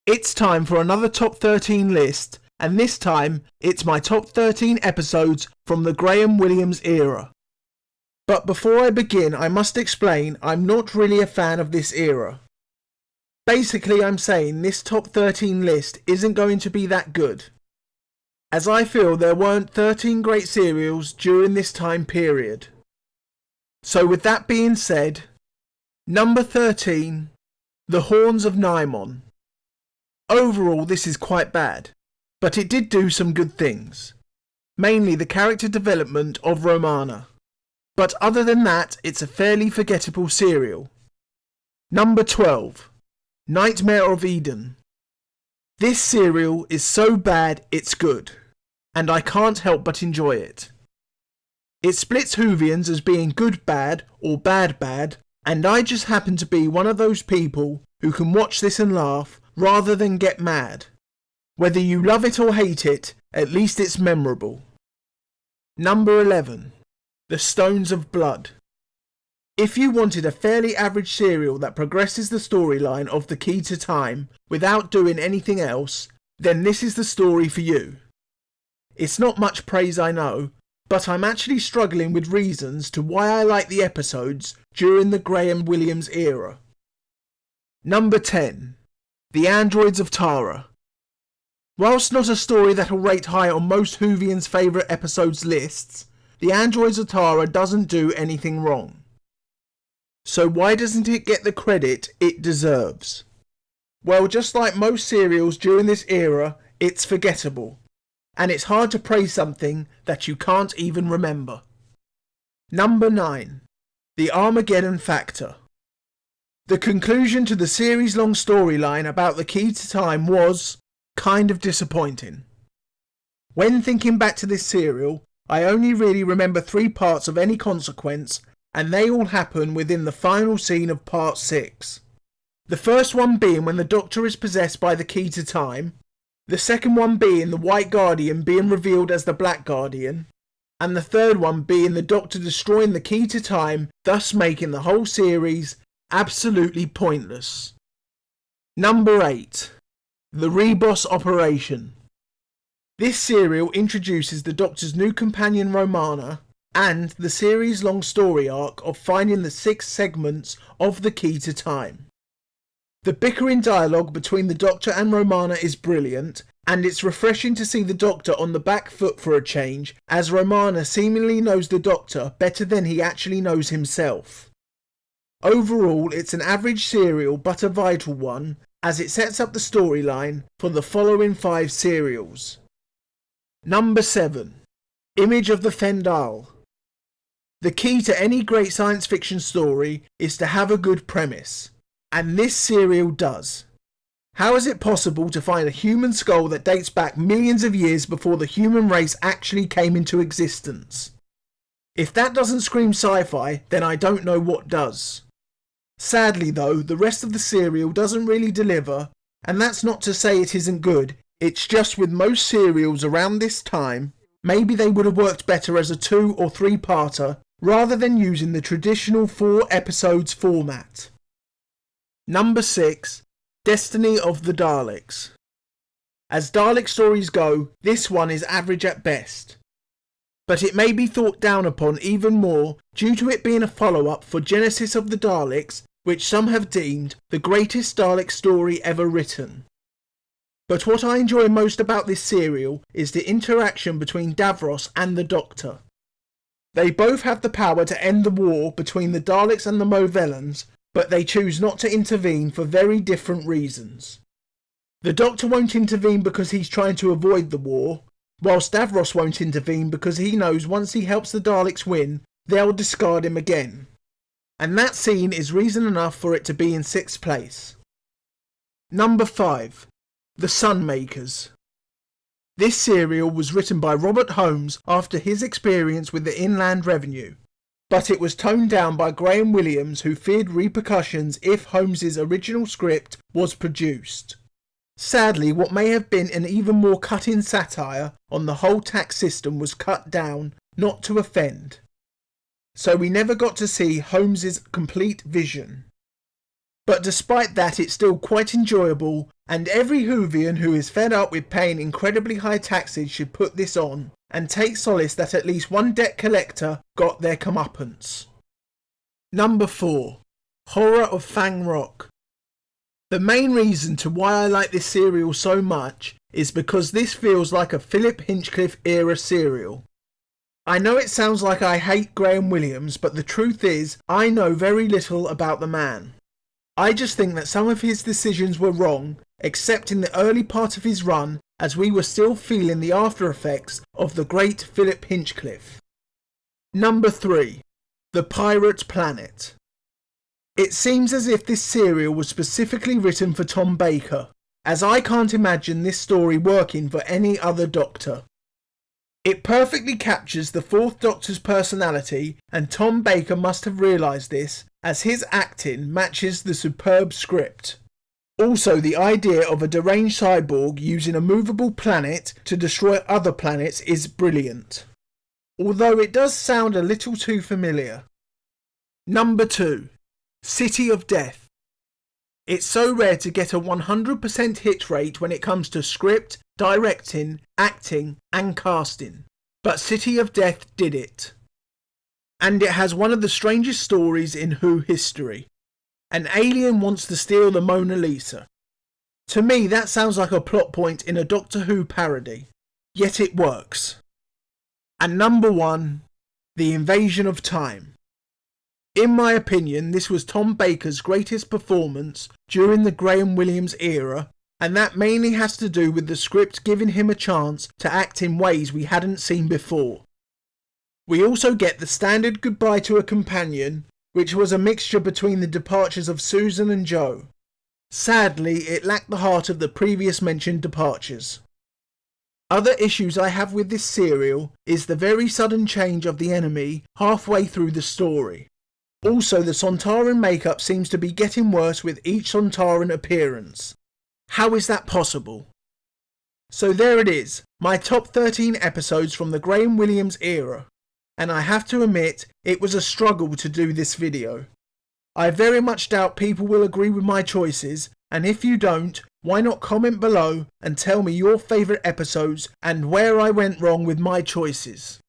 It's time for another top 13 list, and this time it's my top 13 episodes from the Graham Williams era. But before I begin, I must explain I'm not really a fan of this era. Basically, I'm saying this top 13 list isn't going to be that good, as I feel there weren't 13 great serials during this time period. So with that being said, number 13, The Horns of Nimon. Overall, this is quite bad, but it did do some good things, mainly the character development of Romana. But other than that, it's a fairly forgettable serial. Number 12, Nightmare of Eden. This serial is so bad it's good, and I can't help but enjoy it. It splits Whovians as being good bad or bad bad, and I just happen to be one of those people who can watch this and laugh rather than get mad. Whether you love it or hate it, at least it's memorable. Number 11, The Stones of Blood. If you wanted a fairly average serial that progresses the storyline of The Key to Time without doing anything else, then this is the story for you. It's not much praise, I know, but I'm actually struggling with reasons to why I like the episodes during the Graham Williams era. Number 10, The Androids of Tara. Whilst not a story that'll rate high on most Whovians' favourite episodes lists, The Androids of Tara doesn't do anything wrong. So why doesn't it get the credit it deserves? Well, just like most serials during this era, it's forgettable, and it's hard to praise something that you can't even remember. Number 9, The Armageddon Factor. The conclusion to the series-long storyline about the Key to Time was kind of disappointing. When thinking back to this serial, I only really remember 3 parts of any consequence, and they all happen within the final scene of part 6. The first one being when the Doctor is possessed by the Key to Time, the second one being the White Guardian being revealed as the Black Guardian, and the third one being the Doctor destroying the Key to Time, thus making the whole series absolutely pointless. Number 8, The Rebus Operation. This serial introduces the Doctor's new companion Romana and the series-long story arc of finding the 6 segments of the Key to Time. The bickering dialogue between the Doctor and Romana is brilliant, and it's refreshing to see the Doctor on the back foot for a change, as Romana seemingly knows the Doctor better than he actually knows himself. Overall, it's an average serial but a vital one, as it sets up the storyline for the following 5 serials. Number 7, Image of the Fenn. The key to any great science fiction story is to have a good premise, and this serial does. How is it possible to find a human skull that dates back millions of years before the human race actually came into existence? If that doesn't scream sci-fi, then I don't know what does. Sadly though, the rest of the serial doesn't really deliver, and that's not to say it isn't good, it's just with most serials around this time, maybe they would have worked better as a 2 or 3-parter rather than using the traditional 4 episodes format. Number 6, Destiny of the Daleks. As Dalek stories go, this one is average at best, but it may be thought down upon even more due to it being a follow-up for Genesis of the Daleks, which some have deemed the greatest Dalek story ever written. But what I enjoy most about this serial is the interaction between Davros and the Doctor. They both have the power to end the war between the Daleks and the Movellans, but they choose not to intervene for very different reasons. The Doctor won't intervene because he's trying to avoid the war, whilst Davros won't intervene because he knows once he helps the Daleks win, they'll discard him again. And that scene is reason enough for it to be in 6th place. Number 5, The Sunmakers. This serial was written by Robert Holmes after his experience with the Inland Revenue, but it was toned down by Graham Williams, who feared repercussions if Holmes's original script was produced. Sadly, what may have been an even more cut-in satire on the whole tax system was cut down, not to offend. So we never got to see Holmes's complete vision. But despite that, it's still quite enjoyable and every Whovian who is fed up with paying incredibly high taxes should put this on, and take solace that at least one debt collector got their comeuppance. Number 4. Horror of Fang Rock. The main reason to why I like this serial so much is because this feels like a Philip Hinchcliffe era serial. I know it sounds like I hate Graham Williams, but the truth is I know very little about the man. I just think that some of his decisions were wrong, except in the early part of his run, as we were still feeling the after effects of the great Philip Hinchcliffe. Number 3. The Pirate Planet. It seems as if this serial was specifically written for Tom Baker, as I can't imagine this story working for any other Doctor. It perfectly captures the Fourth Doctor's personality, and Tom Baker must have realised this, as his acting matches the superb script. Also, the idea of a deranged cyborg using a movable planet to destroy other planets is brilliant, although it does sound a little too familiar. Number 2. City of Death. It's so rare to get a 100% hit rate when it comes to script, directing, acting and casting, but City of Death did it. And it has one of the strangest stories in Who history. An alien wants to steal the Mona Lisa. To me that sounds like a plot point in a Doctor Who parody, yet it works. And number 1, The Invasion of Time. In my opinion, this was Tom Baker's greatest performance during the Graham Williams era, and that mainly has to do with the script giving him a chance to act in ways we hadn't seen before. We also get the standard goodbye to a companion, which was a mixture between the departures of Susan and Joe. Sadly, it lacked the heart of the previous mentioned departures. Other issues I have with this serial is the very sudden change of the enemy halfway through the story. Also, the Sontaran makeup seems to be getting worse with each Sontaran appearance. How is that possible? So there it is, my top 13 episodes from the Graham Williams era. And I have to admit, it was a struggle to do this video. I very much doubt people will agree with my choices, and if you don't, why not comment below and tell me your favourite episodes and where I went wrong with my choices.